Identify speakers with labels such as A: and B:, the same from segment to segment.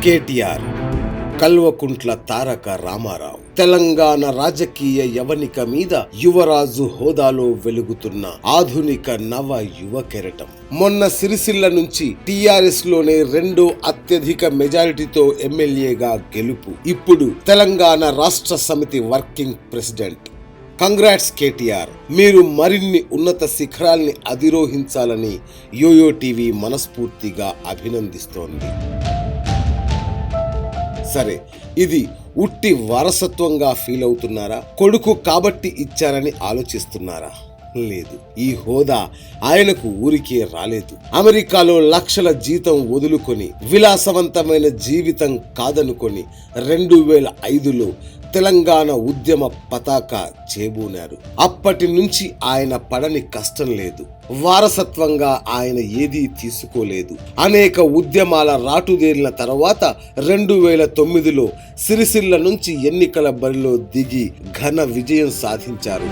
A: కేటీఆర్, కల్వకుంట్ల తారక రామారావు తెలంగాణ రాజకీయ యవనిక మీద యువరాజు హోదాలో వెలుగుతున్న ఆధునిక నవ యువ కెరటం. మొన్న సిరిసిల్ల నుంచి టీఆర్ఎస్ లోనే రెండో అత్యధిక మెజారిటీతో ఎమ్మెల్యేగా గెలుపు. ఇప్పుడు తెలంగాణ రాష్ట్ర సమితి వర్కింగ్ ప్రెసిడెంట్. కంగ్రాట్స్ కేటీఆర్, మీరు మరిన్ని ఉన్నత శిఖరాల్ని అధిరోహించాలని యోయో టీవీ మనస్ఫూర్తిగా అభినందిస్తోంది. సరే, ఇది ఉట్టి వారసత్వంగా ఫీల్ అవుతున్నారా? కొడుకు కాబట్టి ఇచ్చారని ఆలోచిస్తున్నారా? లేదు, ఈ హోదా ఆయనకు ఊరికే రాలేదు. అమెరికాలో లక్షల జీతం వదులుకొని విలాసవంతమైన జీవితం కాదనుకొని 2005లో తెలంగాణ ఉద్యమ పతాక చేబూనారు. అప్పటి నుంచి ఆయన పడని కష్టం లేదు. వారసత్వంగా ఆయన ఏదీ తీసుకోలేదు. అనేక ఉద్యమాల రాటుదేరిన తర్వాత 2009లో సిరిసిల్ల నుంచి ఎన్నికల బరిలో దిగి ఘన విజయం సాధించారు.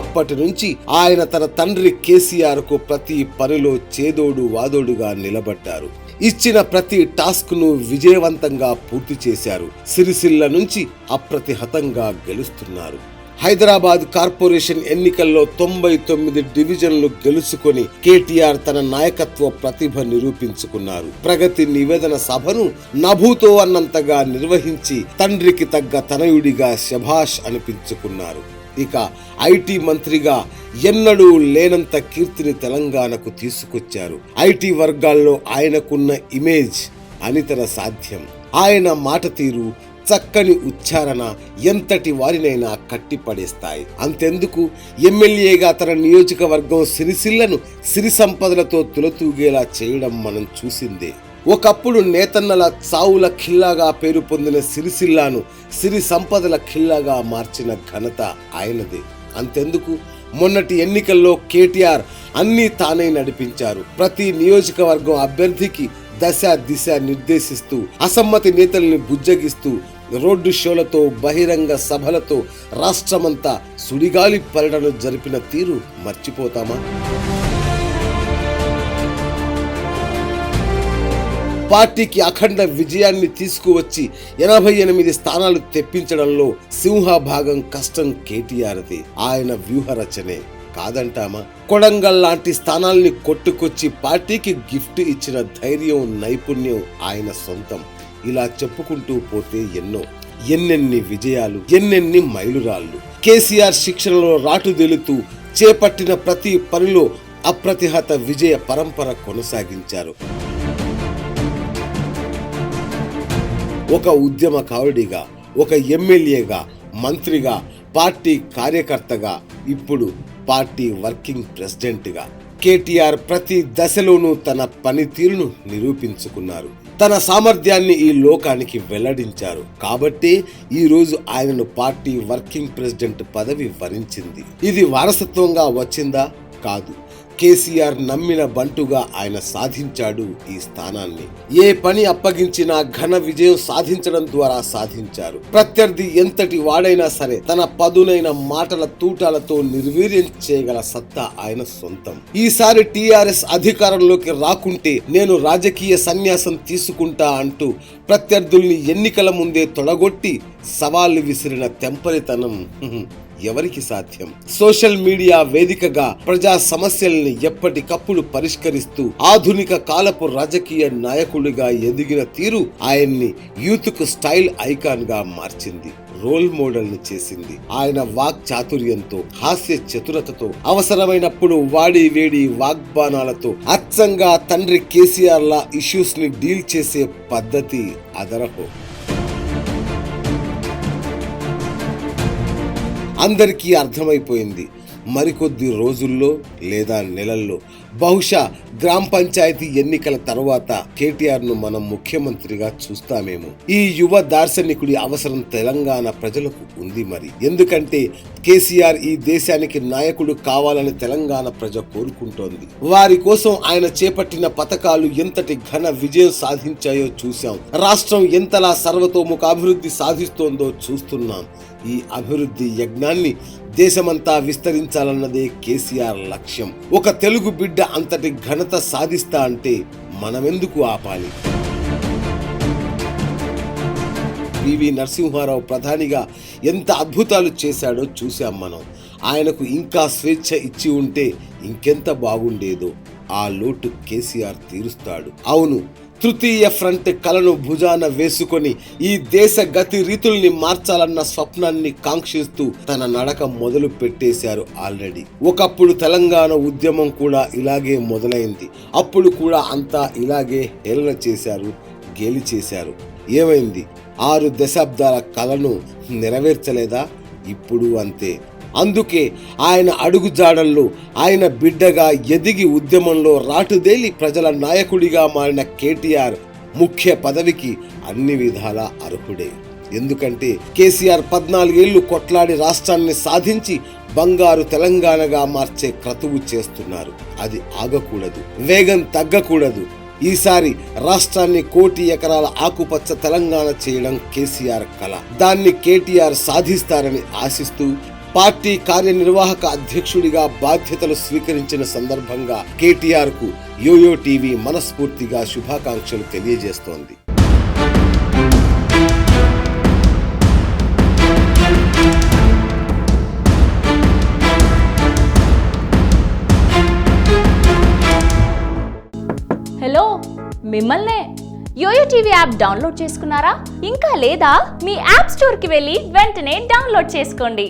A: అప్పటి నుంచి ఆయన తన తండ్రి కేసీఆర్ కు ప్రతి పనిలో చేదోడు వాదోడుగా నిలబడ్డారు. ఇచ్చిన ప్రతి టాస్క్ ను విజయవంతంగా పూర్తి చేశారు. సిరిసిల్ల నుంచి అప్రతిహతంగా గెలుస్తున్నారు. హైదరాబాద్ కార్పొరేషన్ ఎన్నికల్లో 99 డివిజన్లు గెలుచుకొని కేటీఆర్ తన నాయకత్వ ప్రతిభ నిరూపించుకున్నారు. ప్రగతి నివేదన సభను నభూతో అన్నంతగా నిర్వహించి తండ్రికి తగ్గ తనయుడిగా శభాష్ అనిపించుకున్నారు. ఇక ఐటీ మంత్రిగా ఎన్నడూ లేనంత కీర్తిని తెలంగాణకు తీసుకొచ్చారు. ఐటీ వర్గాల్లో ఆయనకున్న ఇమేజ్ అనితర సాధ్యం. ఆయన మాట తీరు, చక్కని ఉచ్చారణ ఎంతటి వారినైనా కట్టిపడేస్తాయి. అంతెందుకు, ఎమ్మెల్యేగా తన నియోజకవర్గం సిరిసిల్లను సిరి సంపదలతో తులతూగేలా చేయడం మనం చూసిందే. ఒకప్పుడు నేతన్నల చావుల ఖిల్లాగా పేరు పొందిన సిరిసిల్లాను సిరి సంపదల ఖిల్లాగా మార్చిన ఘనత ఆయనదే. అంతెందుకు, మొన్నటి ఎన్నికల్లో కేటీఆర్ అన్నీ తానే నడిపించారు. ప్రతి నియోజకవర్గం అభ్యర్థికి దశ దిశ నిర్దేశిస్తూ, అసమ్మతి నేతల్ని బుజ్జగిస్తూ, రోడ్డు షోలతో బహిరంగ సభలతో రాష్ట్రమంతా సుడిగాలి పర్యటన జరిపిన తీరు మర్చిపోతామా? పార్టీకి అఖండ విజయాన్ని తీసుకువచ్చి 88 స్థానాలు తెప్పించడంలో సింహభాగం కష్టం కేటీఆర్ది. ఆయన వ్యూహరచనే కాదంటామా? కొడంగల్ లాంటి స్థానాల్ని కొట్టుకొచ్చి పార్టీకి గిఫ్ట్ ఇచ్చిన ధైర్యం, నైపుణ్యం ఆయన సొంతం. ఇలా చెప్పుకుంటూ పోతే ఎన్నెన్ని విజయాలు, ఎన్నెన్ని మైలురాళ్లు. కేసీఆర్ శిక్షణలో రాటుదేలుతూ చేపట్టిన ప్రతి పనిలో అప్రతిహత విజయ పరంపర కొనసాగించారు. ఒక ఉద్యమకారుడిగా, ఒక ఎమ్మెల్యేగా, మంత్రిగా, పార్టీ కార్యకర్తగా, ఇప్పుడు పార్టీ వర్కింగ్ ప్రెసిడెంట్గా కేటీఆర్ ప్రతి దశలోనూ తన పనితీరును నిరూపించుకున్నారు. తన సామర్థ్యాన్ని ఈ లోకానికి వెల్లడించారు. కాబట్టే ఈ రోజు ఆయనను పార్టీ వర్కింగ్ ప్రెసిడెంట్ పదవి వరించింది. ఇది వారసత్వంగా వచ్చిందా? కాదు. కేసీఆర్ నమ్మిన బంటుగా ఆయన సాధించాడు ఈ స్థానాన్ని. ఏ పని అప్పగించినా ఘన విజయం సాధించడం ద్వారా సాధించారు. ప్రత్యర్థి ఎంతటి వాడైనా సరే తన పదునైన మాటల తూటాలతో నిర్వీర్యం చేయగల సత్తా ఆయన సొంతం. ఈసారి టీఆర్ఎస్ అధికారంలోకి రాకుంటే నేను రాజకీయ సన్యాసం తీసుకుంటా అంటూ ప్రత్యర్థుల్ని ఎన్నికల ముందే తొడగొట్టి సవాళ్లు విసిరిన తెంపరితనం ఎవరికి సాధ్యం? సోషల్ మీడియా వేదికగా ప్రజా సమస్యల్ని ఎప్పటికప్పుడు పరిష్కరిస్తూ ఆధునిక కాలపు రాజకీయ నాయకుడిగా ఎదిగిన తీరు ఆయన్ని యూత్ కు స్టైల్ ఐకాన్ గా మార్చింది. రోల్ మోడల్ ని చేసింది. ఆయన వాక్ చాతుర్యంతో, హాస్య చతురతతో, అవసరమైనప్పుడు వాడి వేడి వాగ్బానాలతో అచ్చంగా తండ్రి కేసీఆర్ లా ఇష్యూస్ ని డీల్ చేసే పద్ధతి అదరహో. అందరికీ అర్థమైపోయింది. మరికొద్ది రోజుల్లో లేదా నెలల్లో, బహుశా గ్రామ పంచాయతీ ఎన్నికల తర్వాత కేటీఆర్ ను మనం ముఖ్యమంత్రిగా చూస్తామేమో. ఈ యువ దార్శనికుడి అవసరం తెలంగాణ ప్రజలకు ఉంది. మరి ఎందుకంటే కేసీఆర్ ఈ దేశానికి నాయకుడు కావాలని తెలంగాణ ప్రజ కోరుకుంటోంది. వారి కోసం ఆయన చేపట్టిన పథకాలు ఎంతటి ఘన విజయం సాధించాయో చూశాం. రాష్ట్రం ఎంతలా సర్వతోముఖ అభివృద్ధి సాధిస్తోందో చూస్తున్నాం. ఈ అభివృద్ధి యజ్ఞాన్ని దేశమంతా విస్తరించాలన్నదే కేసీఆర్ లక్ష్యం. ఒక తెలుగు బిడ్డ అంతటి ఘనత సాధిస్తా అంటే మనమెందుకు ఆపాలి? పివి నరసింహారావు ప్రధానిగా ఎంత అద్భుతాలు చేశాడో చూశాం మనం. ఆయనకు ఇంకా స్వేచ్ఛ ఇచ్చి ఉంటే ఇంకెంత బాగుండేదో. ఆ లోటు కేసీఆర్ తీరుస్తాడు. అవును, తృతీయ ఫ్రంట్ కలను భుజాన వేసుకొని ఈ దేశ గతి రీతుల్ని మార్చాలన్న స్వప్నాన్ని కాంక్షిస్తూ తన నడక మొదలు పెట్టేశారు ఆల్రెడీ. ఒకప్పుడు తెలంగాణ ఉద్యమం కూడా ఇలాగే మొదలైంది. అప్పుడు కూడా అంతా ఇలాగే హేళన చేశారు, గేలి చేశారు. ఏమైంది? 6 దశాబ్దాల కలను నెరవేర్చలేదా? ఇప్పుడు అంతే. అందుకే ఆయన అడుగుజాడల్లో ఆయన బిడ్డగా ఎదిగి ఉద్యమంలో రాటుదేలి ప్రజల నాయకుడిగా మారిన కేటీఆర్ ముఖ్య పదవికి అన్ని విధాలా అర్హుడే. ఎందుకంటే కేసీఆర్ 14 ఏళ్లు కొట్లాడి రాష్ట్రాన్ని సాధించి బంగారు తెలంగాణగా మార్చే క్రతువు చేస్తున్నారు. అది ఆగకూడదు, వేగం తగ్గకూడదు. ఈసారి రాష్ట్రాన్ని 1 కోటి ఎకరాల ఆకుపచ్చ తెలంగాణ చేయడం కేసీఆర్ కల. దాన్ని కేటీఆర్ సాధిస్తారని ఆశిస్తూ పార్టీ కార్యనిర్వాహక అధ్యక్షుడిగా బాధ్యతలు స్వీకరించిన సందర్భంగా కేటీఆర్ కు యోయో టీవీ మనస్ఫూర్తిగా శుభాకాంక్షలు తెలియజేస్తోంది.
B: హలో, మిమ్మల్నే. యోయో టీవీ యాప్ డౌన్లోడ్ చేసుకున్నారా? ఇంకా లేదా? మీ యాప్ స్టోర్కి వెళ్ళి వెంటనే డౌన్లోడ్ చేసుకోండి.